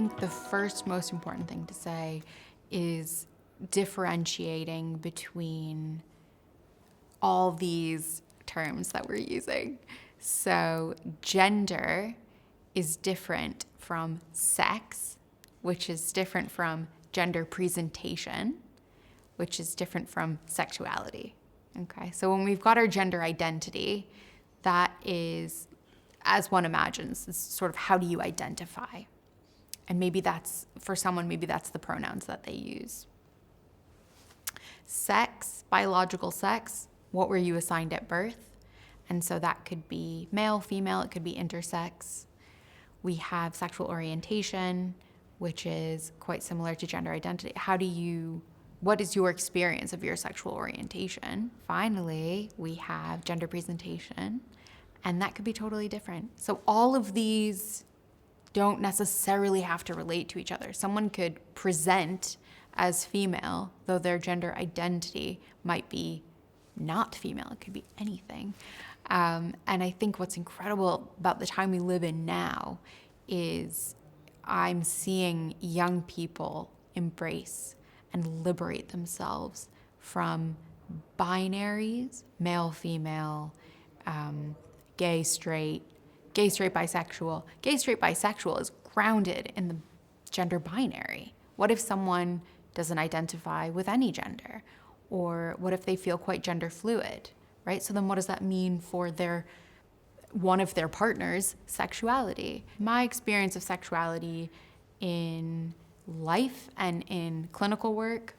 think the first most important thing to say is differentiating between all these terms that we're using. So gender is different from sex, which is different from gender presentation, which is different from sexuality. Okay, so when we've got our gender identity, that is, as one imagines, it's sort of how do you identify? And maybe that's, for someone, maybe that's the pronouns that they use. Sex, biological sex, what were you assigned at birth? And so that could be male, female, it could be intersex. We have sexual orientation, which is quite similar to gender identity. What is your experience of your sexual orientation? Finally, we have gender presentation, and that could be totally different. So all of these don't necessarily have to relate to each other. Someone could present as female, though their gender identity might be not female. It could be anything. And I think what's incredible about the time we live in now is I'm seeing young people embrace and liberate themselves from binaries, male, female, gay, straight, bisexual. Gay, straight, bisexual is grounded in the gender binary. What if someone doesn't identify with any gender? Or what if they feel quite gender fluid, right? So then what does that mean for one of their partners' sexuality? My experience of sexuality in life and in clinical work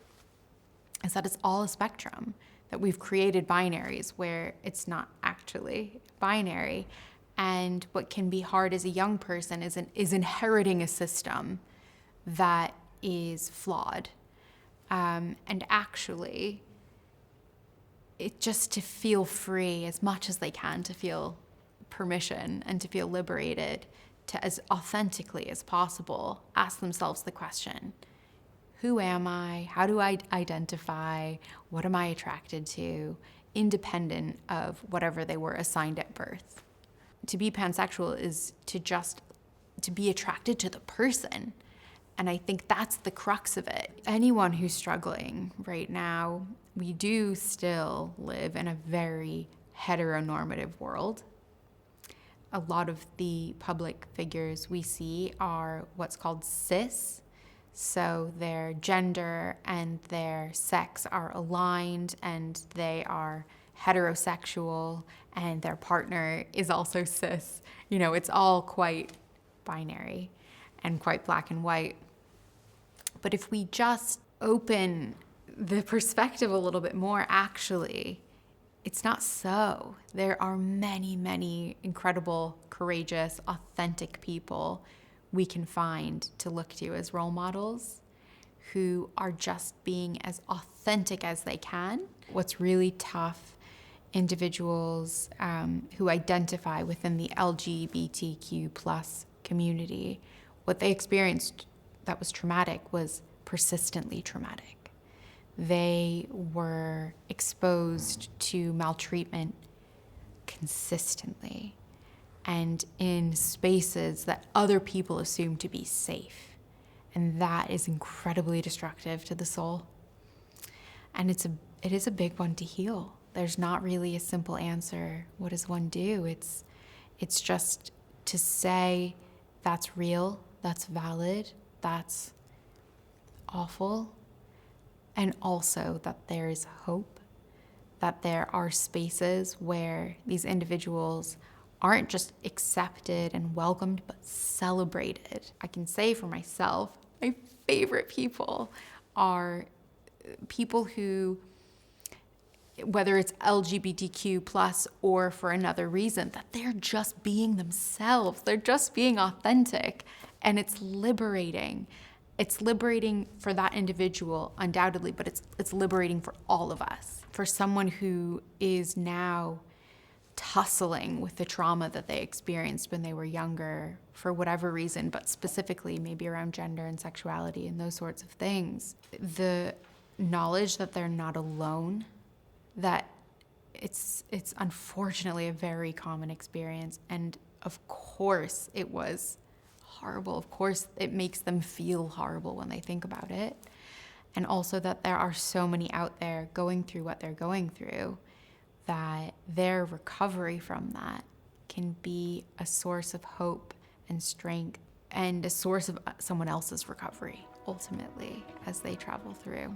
is that it's all a spectrum, that we've created binaries where it's not actually binary. And what can be hard as a young person is inheriting a system that is flawed. And actually, it just to feel free as much as they can, to feel permission and to feel liberated, to as authentically as possible ask themselves the question, who am I? How do I identify? What am I attracted to? Independent of whatever they were assigned at birth. To be pansexual is to be attracted to the person. And I think that's the crux of it. Anyone who's struggling right now, we do still live in a very heteronormative world. A lot of the public figures we see are what's called cis. So their gender and their sex are aligned and they are heterosexual and their partner is also cis. It's all quite binary and quite black and white. But if we just open the perspective a little bit more, actually, it's not so. There are many, many incredible, courageous, authentic people we can find to look to as role models who are just being as authentic as they can. What's really tough, individuals who identify within the LGBTQ plus community, what they experienced that was traumatic was persistently traumatic. They were exposed to maltreatment consistently and in spaces that other people assume to be safe. And that is incredibly destructive to the soul. And it is a big one to heal. There's not really a simple answer. What does one do? It's just to say that's real, that's valid, that's awful, and also that there is hope, that there are spaces where these individuals aren't just accepted and welcomed, but celebrated. I can say for myself, my favorite people are people who, whether it's LGBTQ plus or for another reason, that they're just being themselves. They're just being authentic. And it's liberating. It's liberating for that individual, undoubtedly, but it's liberating for all of us. For someone who is now tussling with the trauma that they experienced when they were younger, for whatever reason, but specifically maybe around gender and sexuality and those sorts of things, the knowledge that they're not alone, that it's unfortunately a very common experience. And of course it was horrible. Of course, it makes them feel horrible when they think about it. And also that there are so many out there going through what they're going through, that their recovery from that can be a source of hope and strength and a source of someone else's recovery, ultimately, as they travel through.